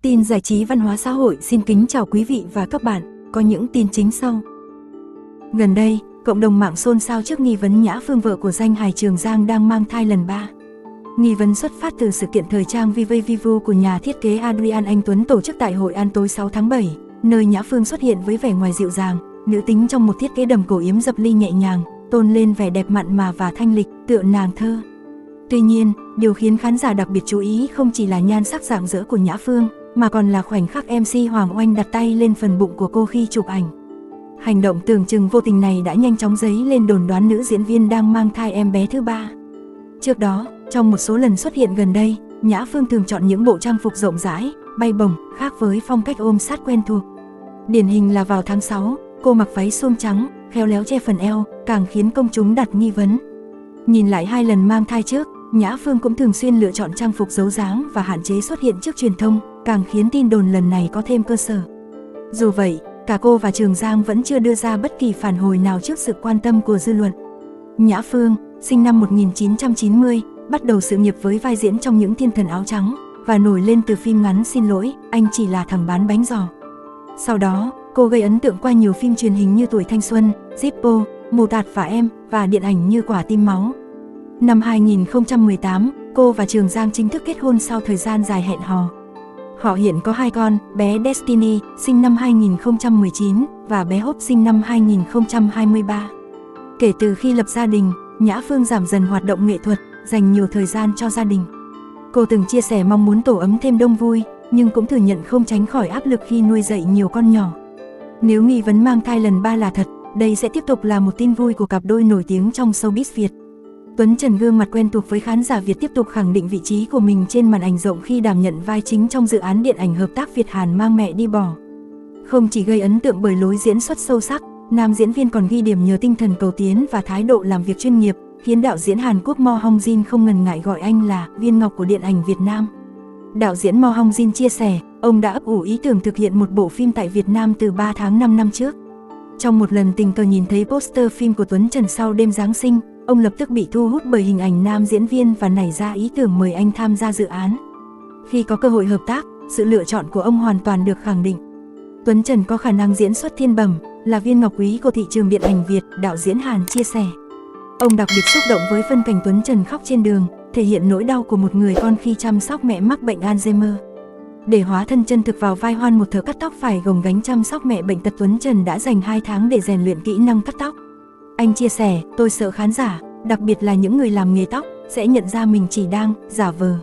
Tin giải trí văn hóa xã hội xin kính chào quý vị và các bạn, có những tin chính sau. Gần đây, cộng đồng mạng xôn xao trước nghi vấn Nhã Phương vợ của danh hài Trường Giang đang mang thai lần 3. Nghi vấn xuất phát từ sự kiện thời trang Vive Vivu của nhà thiết kế Adrian Anh Tuấn tổ chức tại Hội An tối 6 tháng 7, nơi Nhã Phương xuất hiện với vẻ ngoài dịu dàng, nữ tính trong một thiết kế đầm cổ yếm dập ly nhẹ nhàng, tôn lên vẻ đẹp mặn mà và thanh lịch, tựa nàng thơ. Tuy nhiên, điều khiến khán giả đặc biệt chú ý không chỉ là nhan sắc rạng rỡ của Nhã Phương, mà còn là khoảnh khắc MC Hoàng Oanh đặt tay lên phần bụng của cô khi chụp ảnh. Hành động tưởng chừng vô tình này đã nhanh chóng dấy lên đồn đoán nữ diễn viên đang mang thai em bé thứ 3. Trước đó, trong một số lần xuất hiện gần đây, Nhã Phương thường chọn những bộ trang phục rộng rãi, bay bổng, khác với phong cách ôm sát quen thuộc. Điển hình là vào tháng 6, cô mặc váy suông trắng, khéo léo che phần eo, càng khiến công chúng đặt nghi vấn. Nhìn lại 2 lần mang thai trước, Nhã Phương cũng thường xuyên lựa chọn trang phục giấu dáng và hạn chế xuất hiện trước truyền thông, càng khiến tin đồn lần này có thêm cơ sở. Dù vậy, cả cô và Trường Giang vẫn chưa đưa ra bất kỳ phản hồi nào trước sự quan tâm của dư luận. Nhã Phương, sinh năm 1990, bắt đầu sự nghiệp với vai diễn trong Những Thiên Thần Áo Trắng và nổi lên từ phim ngắn Xin Lỗi, Anh Chỉ Là Thằng Bán Bánh Giò. Sau đó, cô gây ấn tượng qua nhiều phim truyền hình như Tuổi Thanh Xuân, Zippo, Mù Tạt và Em và điện ảnh như Quả Tim Máu. Năm 2018, cô và Trường Giang chính thức kết hôn sau thời gian dài hẹn hò. Họ hiện có 2 con, bé Destiny, sinh năm 2019, và bé Hope sinh năm 2023. Kể từ khi lập gia đình, Nhã Phương giảm dần hoạt động nghệ thuật, dành nhiều thời gian cho gia đình. Cô từng chia sẻ mong muốn tổ ấm thêm đông vui, nhưng cũng thừa nhận không tránh khỏi áp lực khi nuôi dạy nhiều con nhỏ. Nếu nghi vấn mang thai lần 3 là thật, đây sẽ tiếp tục là một tin vui của cặp đôi nổi tiếng trong showbiz Việt. Tuấn Trần, gương mặt quen thuộc với khán giả Việt, tiếp tục khẳng định vị trí của mình trên màn ảnh rộng khi đảm nhận vai chính trong dự án điện ảnh hợp tác Việt-Hàn Mang Mẹ Đi Bỏ. Không chỉ gây ấn tượng bởi lối diễn xuất sâu sắc, nam diễn viên còn ghi điểm nhờ tinh thần cầu tiến và thái độ làm việc chuyên nghiệp, khiến đạo diễn Hàn Quốc Mo Hong Jin không ngần ngại gọi anh là viên ngọc của điện ảnh Việt Nam. Đạo diễn Mo Hong Jin chia sẻ, ông đã ấp ủ ý tưởng thực hiện một bộ phim tại Việt Nam từ 3 tháng 5 năm trước. Trong một lần tình cờ nhìn thấy poster phim của Tuấn Trần sau đêm Giáng sinh, ông lập tức bị thu hút bởi hình ảnh nam diễn viên và nảy ra ý tưởng mời anh tham gia dự án. Khi có cơ hội hợp tác, sự lựa chọn của ông hoàn toàn được khẳng định. Tuấn Trần có khả năng diễn xuất thiên bẩm, là viên ngọc quý của thị trường điện ảnh Việt, đạo diễn Hàn chia sẻ. Ông đặc biệt xúc động với phân cảnh Tuấn Trần khóc trên đường, thể hiện nỗi đau của một người con khi chăm sóc mẹ mắc bệnh Alzheimer. Để hóa thân chân thực vào vai Hoan, một thợ cắt tóc phải gồng gánh chăm sóc mẹ bệnh tật, Tuấn Trần đã dành 2 tháng để rèn luyện kỹ năng cắt tóc. Anh chia sẻ, tôi sợ khán giả, đặc biệt là những người làm nghề tóc, sẽ nhận ra mình chỉ đang giả vờ.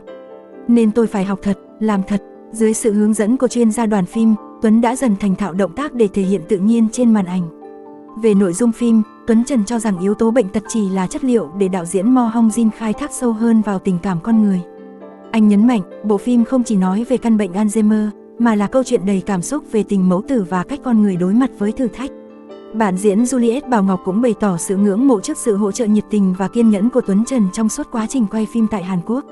Nên tôi phải học thật, làm thật. Dưới sự hướng dẫn của chuyên gia đoàn phim, Tuấn đã dần thành thạo động tác để thể hiện tự nhiên trên màn ảnh. Về nội dung phim, Tuấn Trần cho rằng yếu tố bệnh tật chỉ là chất liệu để đạo diễn Mo Hong Jin khai thác sâu hơn vào tình cảm con người. Anh nhấn mạnh, bộ phim không chỉ nói về căn bệnh Alzheimer, mà là câu chuyện đầy cảm xúc về tình mẫu tử và cách con người đối mặt với thử thách. Bạn diễn Juliet Bảo Ngọc cũng bày tỏ sự ngưỡng mộ trước sự hỗ trợ nhiệt tình và kiên nhẫn của Tuấn Trần trong suốt quá trình quay phim tại Hàn Quốc.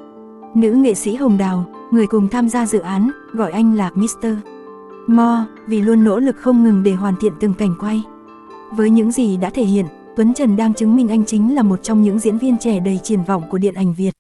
Nữ nghệ sĩ Hồng Đào, người cùng tham gia dự án, gọi anh là Mr. Mo vì luôn nỗ lực không ngừng để hoàn thiện từng cảnh quay. Với những gì đã thể hiện, Tuấn Trần đang chứng minh anh chính là một trong những diễn viên trẻ đầy triển vọng của điện ảnh Việt.